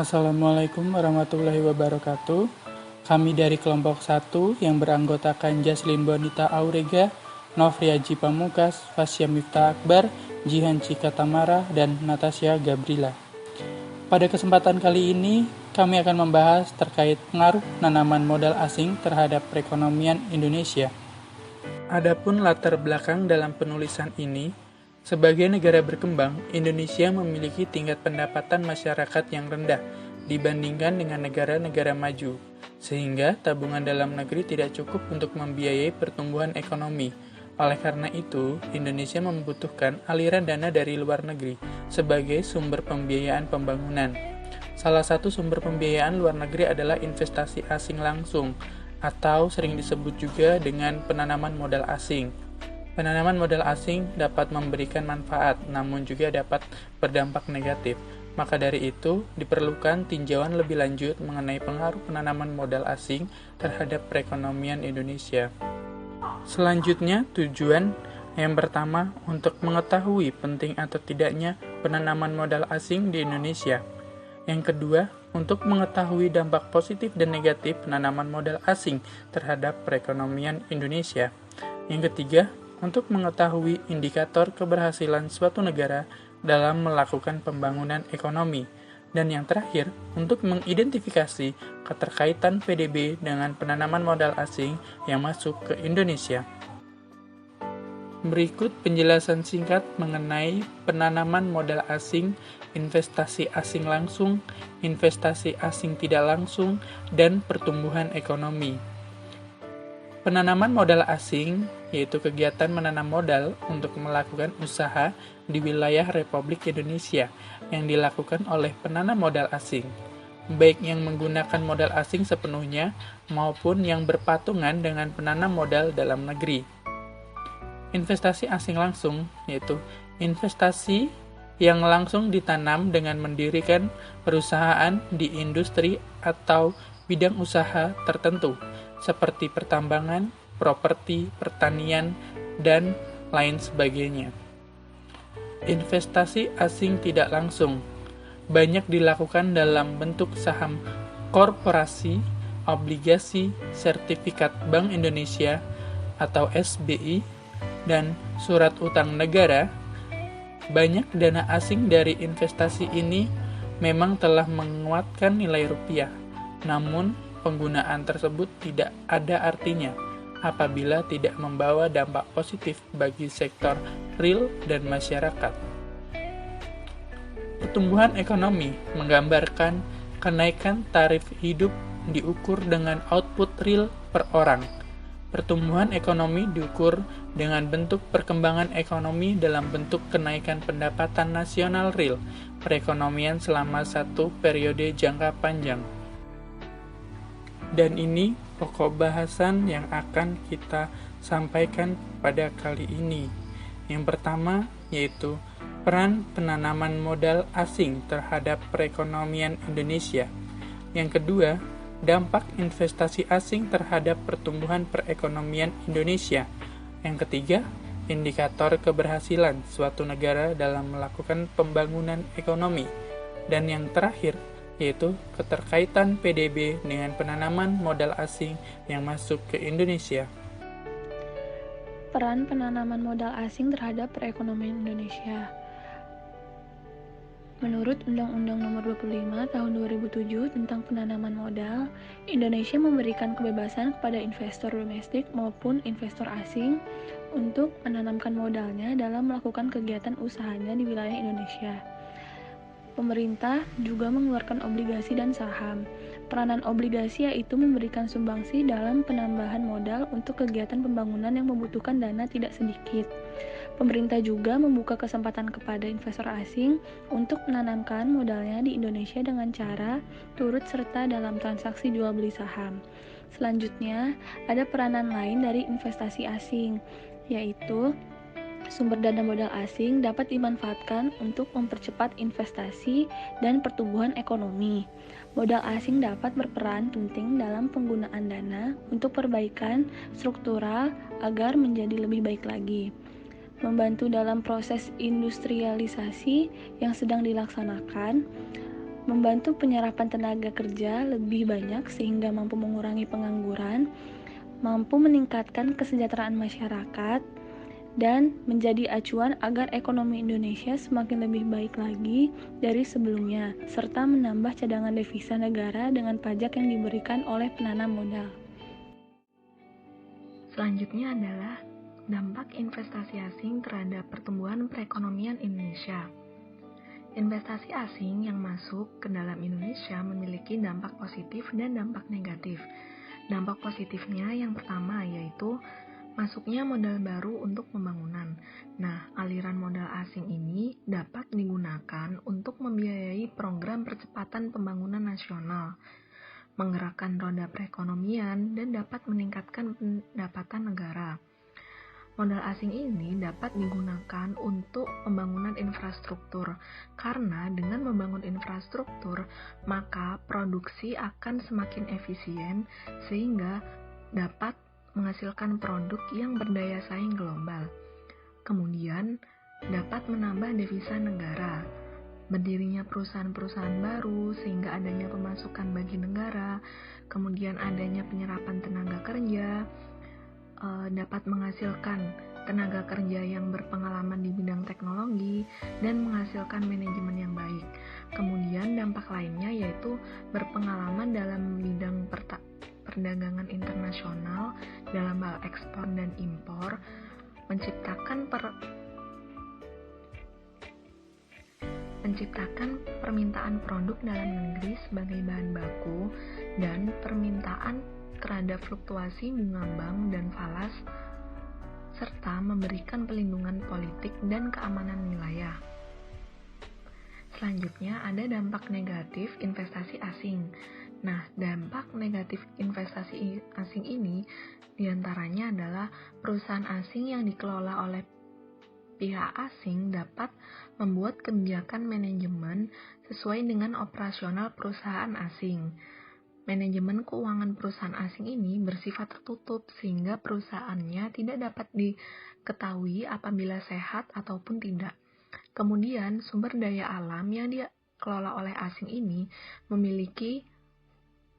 Assalamualaikum warahmatullahi wabarakatuh. Kami dari kelompok 1 yang beranggotakan Jaslin Bonita Aurega, Novriaji Pamukas, Fasya Miftah Akbar, Jihan Cika Tamara, dan Natasha Gabrila. Pada kesempatan kali ini, kami akan membahas terkait pengaruh penanaman modal asing terhadap perekonomian Indonesia. Adapun latar belakang dalam penulisan ini, sebagai negara berkembang, Indonesia memiliki tingkat pendapatan masyarakat yang rendah dibandingkan dengan negara-negara maju, sehingga tabungan dalam negeri tidak cukup untuk membiayai pertumbuhan ekonomi. Oleh karena itu, Indonesia membutuhkan aliran dana dari luar negeri sebagai sumber pembiayaan pembangunan. Salah satu sumber pembiayaan luar negeri adalah investasi asing langsung, atau sering disebut juga dengan penanaman modal asing. Penanaman modal asing dapat memberikan manfaat, namun juga dapat berdampak negatif. Maka dari itu, diperlukan tinjauan lebih lanjut mengenai pengaruh penanaman modal asing terhadap perekonomian Indonesia. Selanjutnya, tujuan yang pertama untuk mengetahui penting atau tidaknya penanaman modal asing di Indonesia. Yang kedua, untuk mengetahui dampak positif dan negatif penanaman modal asing terhadap perekonomian Indonesia. Yang ketiga, untuk mengetahui indikator keberhasilan suatu negara dalam melakukan pembangunan ekonomi. Dan yang terakhir, untuk mengidentifikasi keterkaitan PDB dengan penanaman modal asing yang masuk ke Indonesia. Berikut penjelasan singkat mengenai penanaman modal asing, investasi asing langsung, investasi asing tidak langsung, dan pertumbuhan ekonomi. Penanaman modal asing yaitu kegiatan menanam modal untuk melakukan usaha di wilayah Republik Indonesia yang dilakukan oleh penanam modal asing, baik yang menggunakan modal asing sepenuhnya maupun yang berpatungan dengan penanam modal dalam negeri. Investasi asing langsung yaitu investasi yang langsung ditanam dengan mendirikan perusahaan di industri atau bidang usaha tertentu, seperti pertambangan, properti, pertanian, dan lain sebagainya. Investasi asing tidak langsung banyak dilakukan dalam bentuk saham korporasi, obligasi, sertifikat Bank Indonesia atau SBI, dan surat utang negara. Banyak dana asing dari investasi ini memang telah menguatkan nilai rupiah, namun penggunaan tersebut tidak ada artinya apabila tidak membawa dampak positif bagi sektor real dan masyarakat. Pertumbuhan ekonomi menggambarkan kenaikan tarif hidup diukur dengan output real per orang. Pertumbuhan ekonomi diukur dengan bentuk perkembangan ekonomi dalam bentuk kenaikan pendapatan nasional real perekonomian selama satu periode jangka panjang. Dan ini pokok bahasan yang akan kita sampaikan pada kali ini. Yang pertama yaitu peran penanaman modal asing terhadap perekonomian Indonesia. Yang kedua, dampak investasi asing terhadap pertumbuhan perekonomian Indonesia. Yang ketiga, indikator keberhasilan suatu negara dalam melakukan pembangunan ekonomi. Dan yang terakhir, yaitu keterkaitan PDB dengan penanaman modal asing yang masuk ke Indonesia. Peran penanaman modal asing terhadap perekonomian Indonesia. Menurut Undang-Undang Nomor 25 Tahun 2007 tentang penanaman modal, Indonesia memberikan kebebasan kepada investor domestik maupun investor asing untuk menanamkan modalnya dalam melakukan kegiatan usahanya di wilayah Indonesia. Pemerintah juga mengeluarkan obligasi dan saham. Peranan obligasi yaitu memberikan sumbangsi dalam penambahan modal untuk kegiatan pembangunan yang membutuhkan dana tidak sedikit. Pemerintah juga membuka kesempatan kepada investor asing untuk menanamkan modalnya di Indonesia dengan cara turut serta dalam transaksi jual beli saham. Selanjutnya, ada peranan lain dari investasi asing, yaitu sumber dana modal asing dapat dimanfaatkan untuk mempercepat investasi dan pertumbuhan ekonomi. Modal asing dapat berperan penting dalam penggunaan dana untuk perbaikan struktural agar menjadi lebih baik lagi. Membantu dalam proses industrialisasi yang sedang dilaksanakan, membantu penyerapan tenaga kerja lebih banyak sehingga mampu mengurangi pengangguran, mampu meningkatkan kesejahteraan masyarakat, dan menjadi acuan agar ekonomi Indonesia semakin lebih baik lagi dari sebelumnya, serta menambah cadangan devisa negara dengan pajak yang diberikan oleh penanam modal. Selanjutnya adalah dampak investasi asing terhadap pertumbuhan perekonomian Indonesia. Investasi asing yang masuk ke dalam Indonesia memiliki dampak positif dan dampak negatif. Dampak positifnya yang pertama yaitu masuknya modal baru untuk pembangunan. Nah, aliran modal asing ini dapat digunakan untuk membiayai program percepatan pembangunan nasional, menggerakkan roda perekonomian, dan dapat meningkatkan pendapatan negara. Modal asing ini dapat digunakan untuk pembangunan infrastruktur, karena dengan membangun infrastruktur, maka produksi akan semakin efisien sehingga dapat menghasilkan produk yang berdaya saing global. Kemudian, dapat menambah devisa negara. Berdirinya perusahaan-perusahaan baru sehingga adanya pemasukan bagi negara, kemudian adanya penyerapan tenaga kerja, dapat menghasilkan tenaga kerja yang berpengalaman di bidang teknologi dan menghasilkan manajemen yang baik. Kemudian dampak lainnya yaitu berpengalaman dalam bidang perdagangan internasional dalam hal ekspor dan impor, menciptakan permintaan produk dalam negeri sebagai bahan baku dan permintaan terhadap fluktuasi bunga bank dan falas, serta memberikan pelindungan politik dan keamanan wilayah. Selanjutnya ada dampak negatif investasi asing. Nah, dampak negatif investasi asing ini diantaranya adalah perusahaan asing yang dikelola oleh pihak asing dapat membuat kebijakan manajemen sesuai dengan operasional perusahaan asing. Manajemen keuangan perusahaan asing ini bersifat tertutup sehingga perusahaannya tidak dapat diketahui apabila sehat ataupun tidak. Kemudian, sumber daya alam yang dikelola oleh asing ini memiliki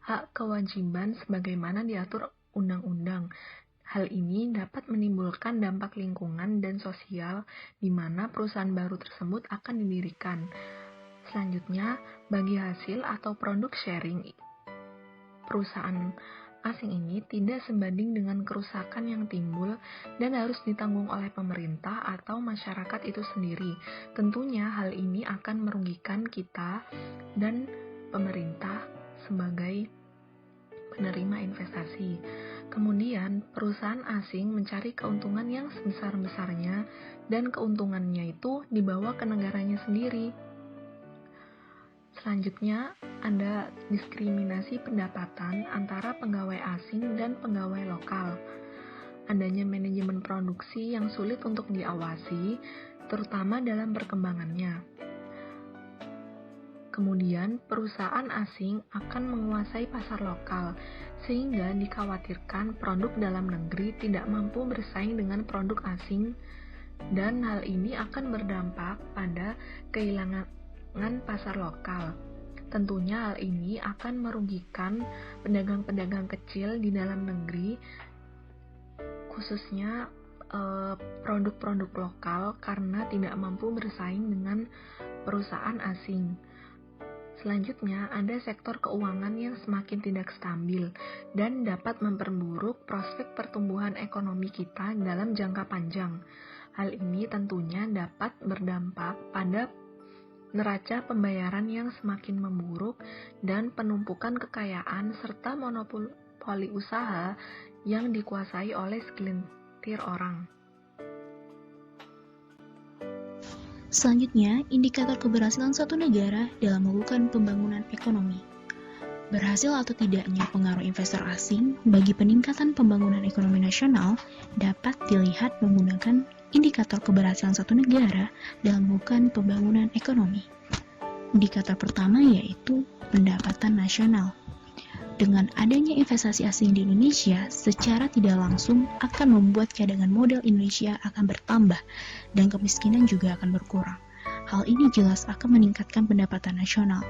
hak kewajiban sebagaimana diatur undang-undang. Hal ini dapat menimbulkan dampak lingkungan dan sosial di mana perusahaan baru tersebut akan didirikan. Selanjutnya, bagi hasil atau produk sharing, perusahaan asing ini tidak sebanding dengan kerusakan yang timbul dan harus ditanggung oleh pemerintah atau masyarakat itu sendiri. Tentunya hal ini akan merugikan kita dan pemerintah sebagai penerima investasi. Kemudian, perusahaan asing mencari keuntungan yang sebesar-besarnya dan keuntungannya itu dibawa ke negaranya sendiri. Selanjutnya, ada diskriminasi pendapatan antara pegawai asing dan pegawai lokal. Adanya manajemen produksi yang sulit untuk diawasi, terutama dalam perkembangannya. Kemudian, perusahaan asing akan menguasai pasar lokal, sehingga dikhawatirkan produk dalam negeri tidak mampu bersaing dengan produk asing, dan hal ini akan berdampak pada kehilangan pasar lokal. Tentunya hal ini akan merugikan pedagang-pedagang kecil di dalam negeri, khususnya produk-produk lokal karena tidak mampu bersaing dengan perusahaan asing. Selanjutnya, ada sektor keuangan yang semakin tidak stabil dan dapat memperburuk prospek pertumbuhan ekonomi kita dalam jangka panjang. Hal ini tentunya dapat berdampak pada neraca pembayaran yang semakin memburuk dan penumpukan kekayaan serta monopoli usaha yang dikuasai oleh segelintir orang. Selanjutnya, indikator keberhasilan suatu negara dalam melakukan pembangunan ekonomi. Berhasil atau tidaknya pengaruh investor asing bagi peningkatan pembangunan ekonomi nasional dapat dilihat menggunakan indikator keberhasilan suatu negara dalam melakukan pembangunan ekonomi. Indikator pertama yaitu pendapatan nasional. Dengan adanya investasi asing di Indonesia, secara tidak langsung akan membuat cadangan modal Indonesia akan bertambah dan kemiskinan juga akan berkurang. Hal ini jelas akan meningkatkan pendapatan nasional.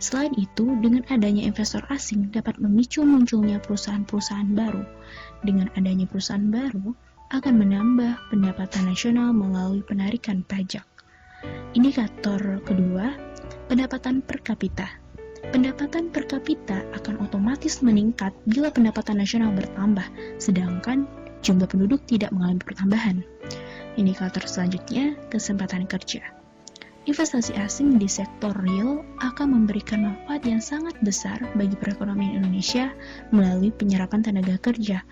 Selain itu, dengan adanya investor asing dapat memicu munculnya perusahaan-perusahaan baru. Dengan adanya perusahaan baru, akan menambah pendapatan nasional melalui penarikan pajak. Indikator kedua, pendapatan per kapita. Pendapatan per kapita akan otomatis meningkat bila pendapatan nasional bertambah, sedangkan jumlah penduduk tidak mengalami pertambahan. Indikator selanjutnya, kesempatan kerja. Investasi asing di sektor real akan memberikan manfaat yang sangat besar bagi perekonomian Indonesia melalui penyerapan tenaga kerja.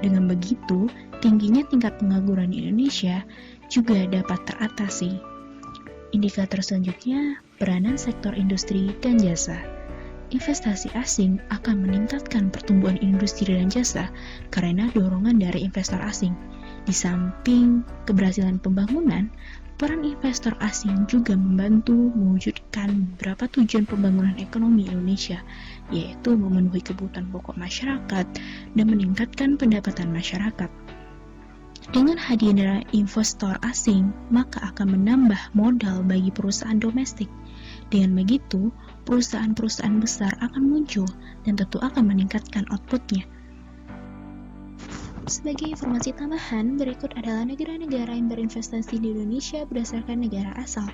Dengan begitu, tingginya tingkat pengangguran di Indonesia juga dapat teratasi. Indikator selanjutnya, peranan sektor industri dan jasa. Investasi asing akan meningkatkan pertumbuhan industri dan jasa karena dorongan dari investor asing. Di samping keberhasilan pembangunan, peran investor asing juga membantu mewujudkan beberapa tujuan pembangunan ekonomi Indonesia, yaitu memenuhi kebutuhan pokok masyarakat dan meningkatkan pendapatan masyarakat. Dengan hadirnya investor asing, maka akan menambah modal bagi perusahaan domestik. Dengan begitu, perusahaan-perusahaan besar akan muncul dan tentu akan meningkatkan outputnya. Sebagai informasi tambahan, berikut adalah negara-negara yang berinvestasi di Indonesia berdasarkan negara asal.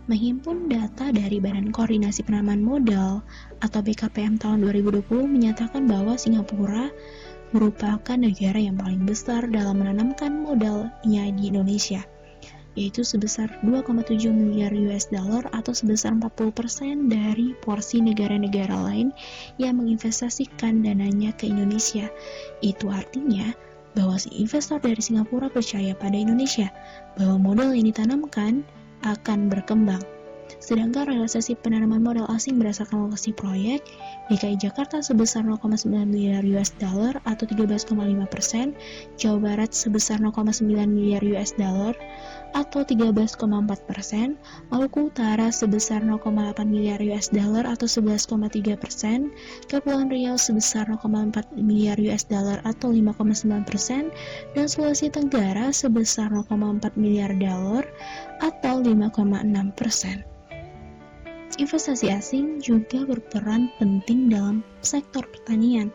Menghimpun data dari Badan Koordinasi Penanaman Modal atau BKPM tahun 2020 menyatakan bahwa Singapura merupakan negara yang paling besar dalam menanamkan modalnya di Indonesia, yaitu sebesar 2,7 miliar US dollar atau sebesar 40% dari porsi negara-negara lain yang menginvestasikan dananya ke Indonesia. Itu artinya bahwa si investor dari Singapura percaya pada Indonesia, bahwa modal yang ditanamkan akan berkembang. Sedangkan realisasi penanaman modal asing berdasarkan lokasi proyek, DKI Jakarta sebesar 0,9 miliar US dollar atau 13,5%, Jawa Barat sebesar 0,9 miliar US dollar atau 13,4%, Maluku Utara sebesar 0,8 miliar US dollar atau 11,3%, Kepulauan Riau sebesar 0,4 miliar US dollar atau 5,9%, dan Sulawesi Tenggara sebesar 0,4 miliar dolar atau 5,6%. Investasi asing juga berperan penting dalam sektor pertanian.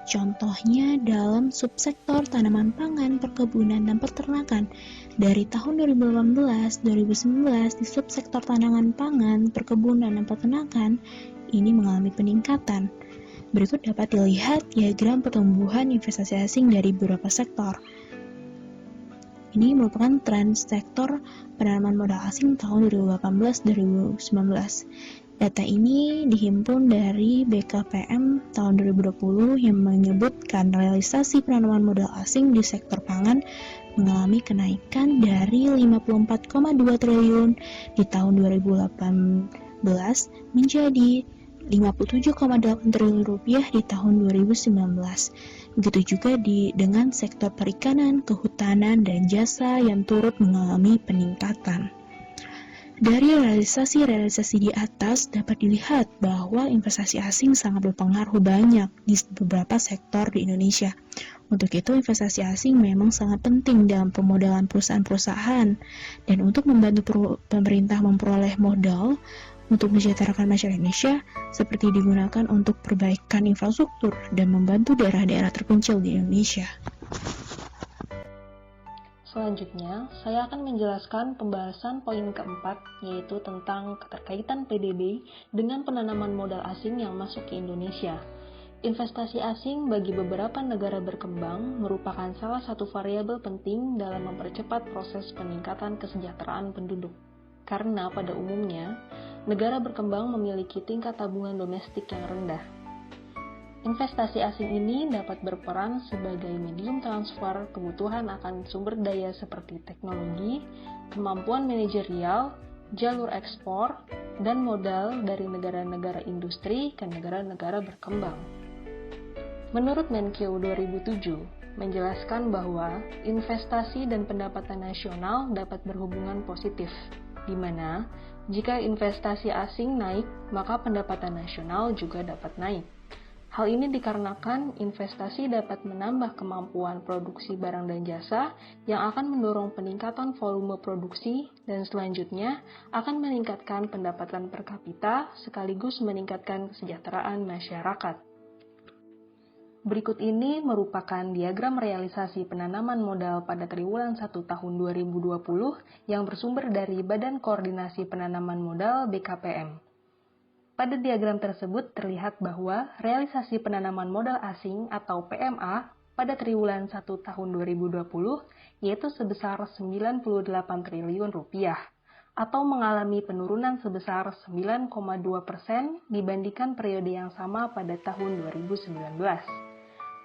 Contohnya dalam subsektor tanaman pangan, perkebunan, dan peternakan. Dari tahun 2018-2019 di subsektor tanaman pangan, perkebunan, dan peternakan ini mengalami peningkatan. Berikut dapat dilihat diagram pertumbuhan investasi asing dari beberapa sektor. Ini merupakan tren sektor penanaman modal asing tahun 2018-2019. Data ini dihimpun dari BKPM tahun 2020 yang menyebutkan realisasi penanaman modal asing di sektor pangan mengalami kenaikan dari 54,2 triliun di tahun 2018 menjadi 57,8 triliun rupiah di tahun 2019. Begitu juga dengan sektor perikanan, kehutanan, dan jasa yang turut mengalami peningkatan. Dari realisasi di atas dapat dilihat bahwa investasi asing sangat berpengaruh banyak di beberapa sektor di Indonesia. Untuk itu, investasi asing memang sangat penting dalam pemodalan perusahaan-perusahaan, dan untuk membantu pemerintah memperoleh modal untuk mensejahterakan masyarakat Indonesia, seperti digunakan untuk perbaikan infrastruktur dan membantu daerah-daerah terpencil di Indonesia. Selanjutnya, saya akan menjelaskan pembahasan poin keempat, yaitu tentang keterkaitan PDB dengan penanaman modal asing yang masuk ke Indonesia. Investasi asing bagi beberapa negara berkembang merupakan salah satu variabel penting dalam mempercepat proses peningkatan kesejahteraan penduduk. Karena pada umumnya, negara berkembang memiliki tingkat tabungan domestik yang rendah. Investasi asing ini dapat berperan sebagai medium transfer kebutuhan akan sumber daya seperti teknologi, kemampuan manajerial, jalur ekspor, dan modal dari negara-negara industri ke negara-negara berkembang. Menurut Menkeu 2007, menjelaskan bahwa investasi dan pendapatan nasional dapat berhubungan positif, di mana jika investasi asing naik, maka pendapatan nasional juga dapat naik. Hal ini dikarenakan investasi dapat menambah kemampuan produksi barang dan jasa yang akan mendorong peningkatan volume produksi dan selanjutnya akan meningkatkan pendapatan per kapita sekaligus meningkatkan kesejahteraan masyarakat. Berikut ini merupakan diagram realisasi penanaman modal pada triwulan 1 tahun 2020 yang bersumber dari Badan Koordinasi Penanaman Modal BKPM. Pada diagram tersebut terlihat bahwa realisasi penanaman modal asing atau PMA pada triwulan 1 tahun 2020 yaitu sebesar 98 triliun rupiah atau mengalami penurunan sebesar 9,2% dibandingkan periode yang sama pada tahun 2019.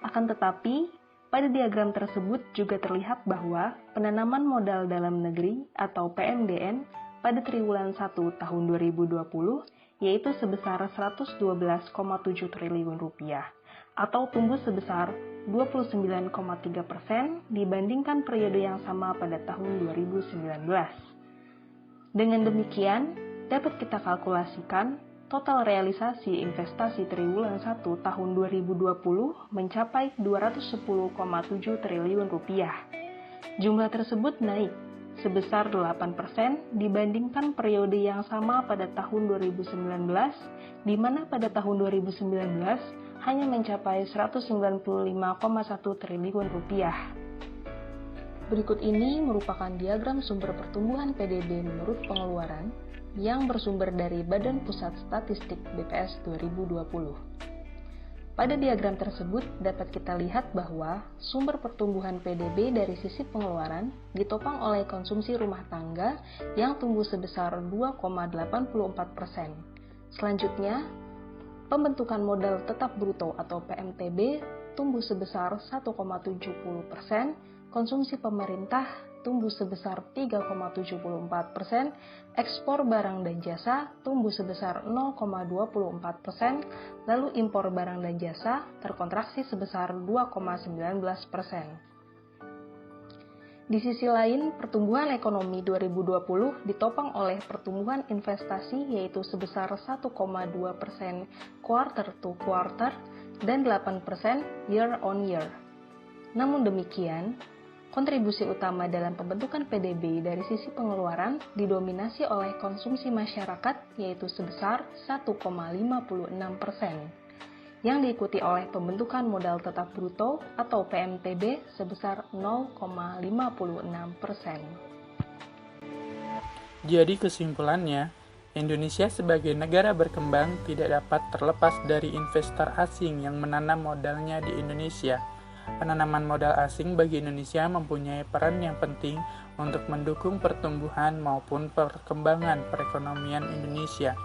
Akan tetapi, pada diagram tersebut juga terlihat bahwa penanaman modal dalam negeri atau PMDN pada triwulan 1 tahun 2020 yaitu sebesar 112,7 triliun rupiah atau tumbuh sebesar 29,3% dibandingkan periode yang sama pada tahun 2019. Dengan demikian, dapat kita kalkulasikan total realisasi investasi triwulan 1 tahun 2020 mencapai 210,7 triliun rupiah. Jumlah tersebut naik sebesar 8% dibandingkan periode yang sama pada tahun 2019, di mana pada tahun 2019 hanya mencapai 195,1 triliun rupiah. Berikut ini merupakan diagram sumber pertumbuhan PDB menurut pengeluaran yang bersumber dari Badan Pusat Statistik BPS 2020. Pada diagram tersebut dapat kita lihat bahwa sumber pertumbuhan PDB dari sisi pengeluaran ditopang oleh konsumsi rumah tangga yang tumbuh sebesar 2,84%. Selanjutnya, pembentukan modal tetap bruto atau PMTB tumbuh sebesar 1,70%, konsumsi pemerintah tumbuh sebesar 3,74%, ekspor barang dan jasa tumbuh sebesar 0,24%, lalu impor barang dan jasa terkontraksi sebesar 2,19%. Di sisi lain, pertumbuhan ekonomi 2020 ditopang oleh pertumbuhan investasi yaitu sebesar 1,2% quarter to quarter dan 8% year on year. Namun demikian, kontribusi utama dalam pembentukan PDB dari sisi pengeluaran didominasi oleh konsumsi masyarakat yaitu sebesar 1,56%, yang diikuti oleh pembentukan modal tetap bruto atau PMTB sebesar 0,56%. Jadi kesimpulannya, Indonesia sebagai negara berkembang tidak dapat terlepas dari investor asing yang menanam modalnya di Indonesia. Penanaman modal asing bagi Indonesia mempunyai peran yang penting untuk mendukung pertumbuhan maupun perkembangan perekonomian Indonesia.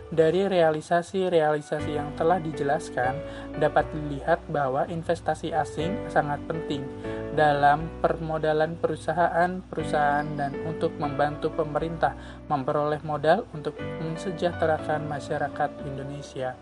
Dari realisasi-realisasi yang telah dijelaskan, dapat dilihat bahwa investasi asing sangat penting dalam permodalan perusahaan dan untuk membantu pemerintah memperoleh modal untuk mensejahterakan masyarakat Indonesia.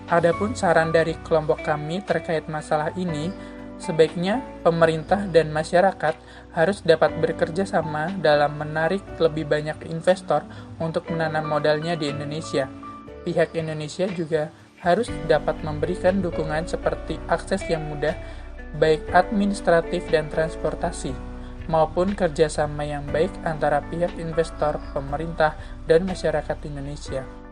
Adapun saran dari kelompok kami terkait masalah ini, sebaiknya pemerintah dan masyarakat harus dapat bekerja sama dalam menarik lebih banyak investor untuk menanam modalnya di Indonesia. Pihak Indonesia juga harus dapat memberikan dukungan seperti akses yang mudah, baik administratif dan transportasi, maupun kerjasama yang baik antara pihak investor, pemerintah, dan masyarakat Indonesia.